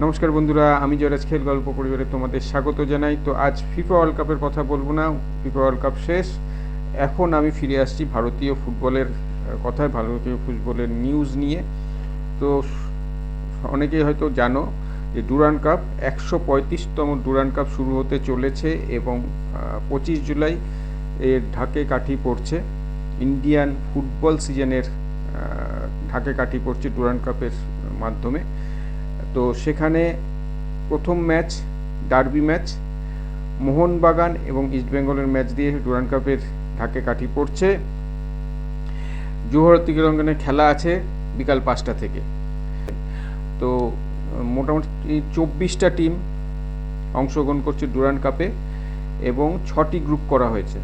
নমস্কার বন্ধুরা, আমি জয়রাজ খেল গল্প পরিবারে তোমাদের স্বাগত জানাই। তো আজ ফিফা ওয়ার্ল্ড কাপের কথা বলবো না, ফিফা ওয়ার্ল্ড কাপ শেষ। এখন আমি ফিরে আসছি ভারতীয় ফুটবলের কথায়, ভারতীয় ফুটবলের নিউজ নিয়ে। তো অনেকেই হয়তো জানো যে ডুরান্ড কাপ 135তম ডুরান্ড কাপ শুরু হতে চলেছে এবং 25 জুলাই এর ঢাকে কাঠি পড়ছে। ইন্ডিয়ান ফুটবল সিজনের ঢাকে কাঠি পড়ছে ডুরান্ড কাপের মাধ্যমে। তো সেখানে প্রথম ম্যাচ ডার্বি ম্যাচ, মোহনবাগান এবং ইস্টবেঙ্গলের ম্যাচ দিয়ে ডুরান্ড কাপের ঢাকে কাঠি পড়ছে। জোহর ক্রীড়াঙ্গনে খেলা আছে বিকাল 5টা থেকে। তো মোটামুটি 24টা টিম অংশগ্রহণ করছে ডুরান্ড কাপে এবং 6টি গ্রুপ করা হয়েছে।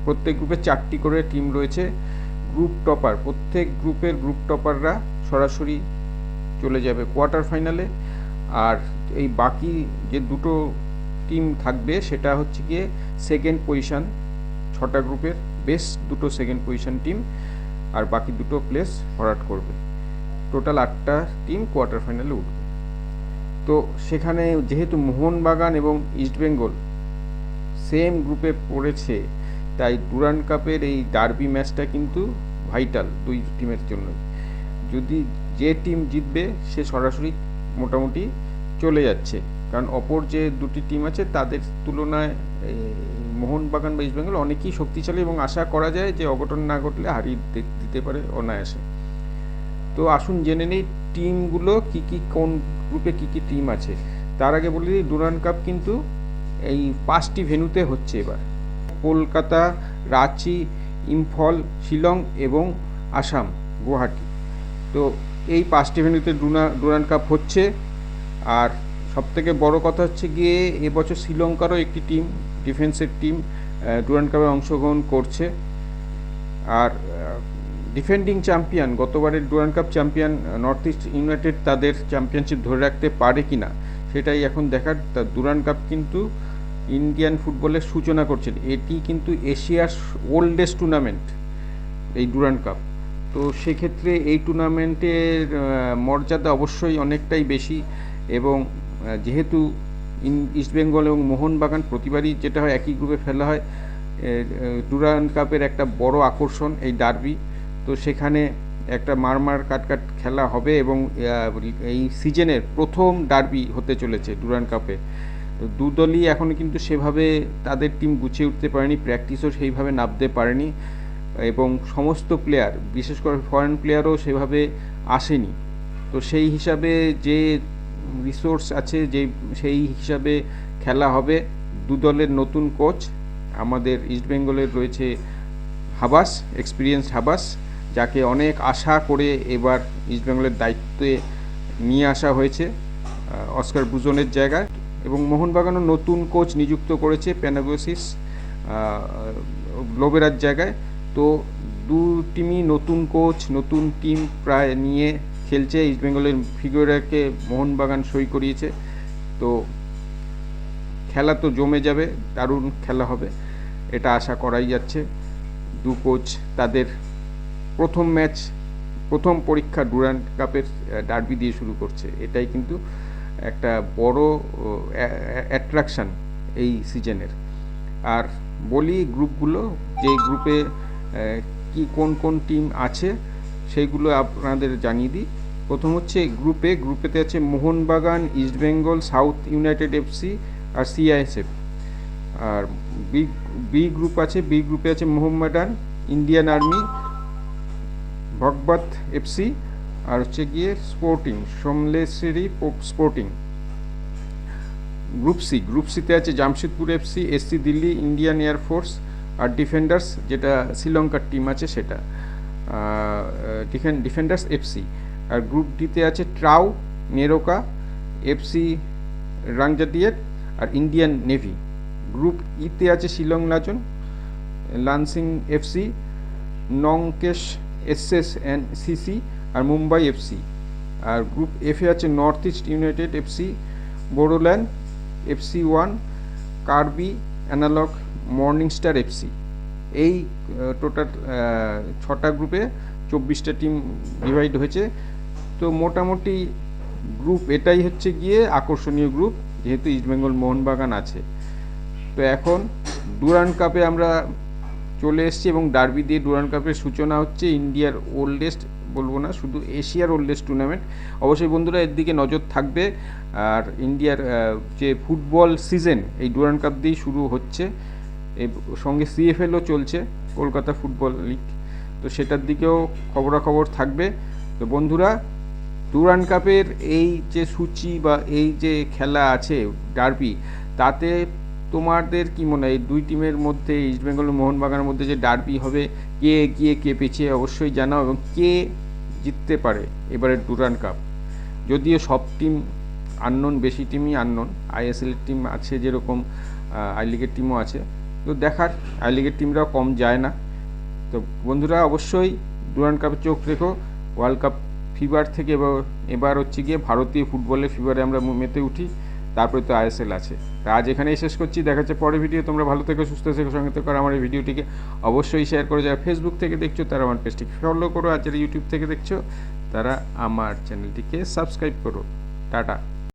প্রত্যেক গ্রুপে 4টি করে টিম রয়েছে। গ্রুপ টপার, প্রত্যেক গ্রুপের গ্রুপ টপাররা সরাসরি চলে যাবে কোয়ার্টার ফাইনালে। আর এই বাকি যে দুটো টিম থাকবে সেটা হচ্ছে গিয়ে সেকেন্ড পজিশন, 6টা গ্রুপের বেশ দুটো সেকেন্ড পজিশন টিম আর বাকি দুটো প্লেস ভরাট করবে। টোটাল 8টা টিম কোয়ার্টার ফাইনালে উঠবে। তো সেখানে যেহেতু মোহনবাগান এবং ইস্টবেঙ্গল সেম গ্রুপে পড়েছে, তাই ডুরান্ড কাপের এই ডার্বি ম্যাচটা কিন্তু ভাইটাল দুই টিমের জন্য। যদি যে টিম জিতবে সে সরাসরি মোটামুটি চলে যাচ্ছে, কারণ অপর যে দুটি টিম আছে তাদের তুলনায় মোহনবাগান বা ইস্টবেঙ্গল অনেকই শক্তিশালী এবং আশা করা যায় যে অঘটন না ঘটলে হারিয়ে দিতে পারে অনায়াসে। তো আসুন জেনে নেই টিমগুলো কোন গ্রুপে কী টিম আছে। তার আগে বলি ডুরান্ড কাপ কিন্তু এই 5টি ভেন্যুতে হচ্ছে এবার: কলকাতা, রাঁচি, ইম্ফল, শিলং এবং আসাম, গুয়াহাটি। তো এই 5টি ভেন্যুতে ডুরান্ড কাপ হচ্ছে। আর সবথেকে বড় কথা হচ্ছে গিয়ে এবছর শ্রীলঙ্কারও একটি টিম, ডিফেন্সের টিম, ডুরান্ড কাপে অংশগ্রহণ করছে। আর ডিফেন্ডিং চ্যাম্পিয়ন, গতবারের Durand cup champion north East United, তাদের চ্যাম্পিয়নশিপ ধরে রাখতে পারে কি না সেটাই এখন দেখার। তা ডুরান্ড কাপ কিন্তু ইন্ডিয়ান ফুটবলের সূচনা করছেন। এটি কিন্তু এশিয়ার ওল্ডেস্ট টুর্নামেন্ট এই ডুরান্ড কাপ। তো সেক্ষেত্রে এই টুর্নামেন্টের মর্যাদা অবশ্যই অনেকটাই বেশি। এবং যেহেতু ইস্টবেঙ্গল এবং মোহনবাগান প্রতিবারই যেটা হয় একই গ্রুপে ফেলা হয়, ডুরান্ড কাপের একটা বড় আকর্ষণ এই ডার্বি। তো সেখানে একটা মারমার কাটকাট খেলা হবে এবং এই সিজনের প্রথম ডার্বি হতে চলেছে ডুরান্ড কাপে। দু দলই এখন কিন্তু সেভাবে তাদের টিম গুছিয়ে উঠতে পারেনি, প্র্যাকটিসও সেইভাবে নামতে পারেনি এবং সমস্ত প্লেয়ার, বিশেষ করে ফরেন প্লেয়ারও সেভাবে আসেনি। তো সেই হিসাবে যে রিসোর্স আছে, সেই হিসাবে খেলা হবে। দু দলের নতুন কোচ, আমাদের ইস্টবেঙ্গলের রয়েছে হাবাস, এক্সপিরিয়েন্সড হাবাস, যাকে অনেক আশা করে এবার ইস্টবেঙ্গলের দায়িত্বে নিয়ে আসা হয়েছে অস্কার ব্রুজনের জায়গায়। এবং মোহনবাগানও নতুন কোচ নিযুক্ত করেছে প্যানাগোসিস লোবেরার জায়গায়। তো দু টিমই নতুন কোচ, নতুন টিম প্রায় নিয়ে খেলছে। ইস্টবেঙ্গলের ফিগুয়েরাকে মোহনবাগান সই করিয়েছে। তো খেলা তো জমে যাবে, দারুণ খেলা হবে, এটা আশা করাই যাচ্ছে। দু কোচ তাদের প্রথম ম্যাচ, প্রথম পরীক্ষা ডুরান্ড কাপের ডার্বি দিয়ে শুরু করছে। এটাই কিন্তু একটা বড় অ্যাট্রাকশান এই সিজনের। আর বলি গ্রুপগুলো, যে গ্রুপে কোন কোন টিম আছে সেইগুলো আপনাদের জানিয়ে দিই। প্রথম হচ্ছে গ্রুপেতে আছে Mohun Bagan, East Bengal, south United FC আর সিআইএসএফ। আর বি গ্রুপে আছে মোহামেডান, ইন্ডিয়ান আর্মি, ভগবত এফসি আর হচ্ছে গিয়ে স্পোর্টিং, সোমলেশ্বরী স্পোর্টিং। গ্রুপ সিতে আছে Jamshedpur FC, SC Delhi, Indian air force আর ডিফেন্ডার্স, যেটা শ্রীলঙ্কার টিম আছে সেটা, ডিফেন্ডার্স এফসি। আর গ্রুপ ডিতে আছে ট্রাউ, নেরোকা, এফসি রাংজাটিয়েট আর ইন্ডিয়ান নেভি। গ্রুপ ইতে আছে শিলং লাজন, লানসিং এফসি, নংকেশ এসএস অ্যান্ড সিসি আর মুম্বাই এফসি। আর গ্রুপ এফে আছে North East United FC, Bodoland FC 1, Karbi Anglong, Morning Star FC. এই টোটাল 6টা গ্রুপে 24টা টিম ডিভাইড হয়েছে। তো মোটামুটি গ্রুপ এটাই হচ্ছে গিয়ে আকর্ষণীয় গ্রুপ, যেহেতু ইস্টবেঙ্গল মোহনবাগান আছে। তো এখন ডুরান্ড কাপে আমরা চলে এসেছি এবং ডার্বি দিয়ে ডুরান্ড কাপের সূচনা হচ্ছে। ইন্ডিয়ার ওল্ডেস্ট বলবো না, শুধু এশিয়ার ওল্ডেস্ট টুর্নামেন্ট। অবশ্যই বন্ধুরা এর দিকে নজর থাকবে। আর ইন্ডিয়ার যে ফুটবল সিজন এই ডুরান্ড কাপ দিয়েই শুরু হচ্ছে, এর সঙ্গে সিএফএলও চলছে, কলকাতা ফুটবল লিগ। তো সেটার দিকেও খবরাখবর থাকবে। তো বন্ধুরা, ডুরান্ড কাপের এই যে সূচি বা এই যে খেলা আছে ডার্বি, তাতে তোমাদের কি মনে হয় এই দুই টিমের মধ্যে, ইস্টবেঙ্গল ও মোহনবাগানের মধ্যে যে ডার্বি হবে, কে এগিয়ে কে পিছিয়ে অবশ্যই জানাও, এবং কে জিততে পারে এবারের ডুরান্ড কাপ। যদিও সব টিম আননোন, বেশি টিমই আননোন, আইএসএলের টিম আছে যেরকম, আই লিগের টিমও আছে। তো দেখার, আই লিগের টিমরাও কম যায় না। তো বন্ধুরা অবশ্যই ডুরান্ড কাপে চোখ রেখো। ওয়ার্ল্ড কাপ ফিভার থেকে এবার হচ্ছে গিয়ে ভারতীয় ফুটবলের ফিভারে আমরা মেতে উঠি, তারপরে তো আইএসএল আছে। তা আজ এখানেই শেষ করছি, দেখা যাচ্ছে পরের ভিডিও। তোমরা ভালো থেকো, সুস্থ থেকো, সঙ্গে থেকো। আর আমার এই ভিডিওটিকে অবশ্যই শেয়ার করো। যারা ফেসবুক থেকে দেখছো তারা আমার পেজটিকে ফলো করো, আর যারা ইউটিউব থেকে দেখছো তারা আমার চ্যানেলটিকে সাবস্ক্রাইব করো। টাটা।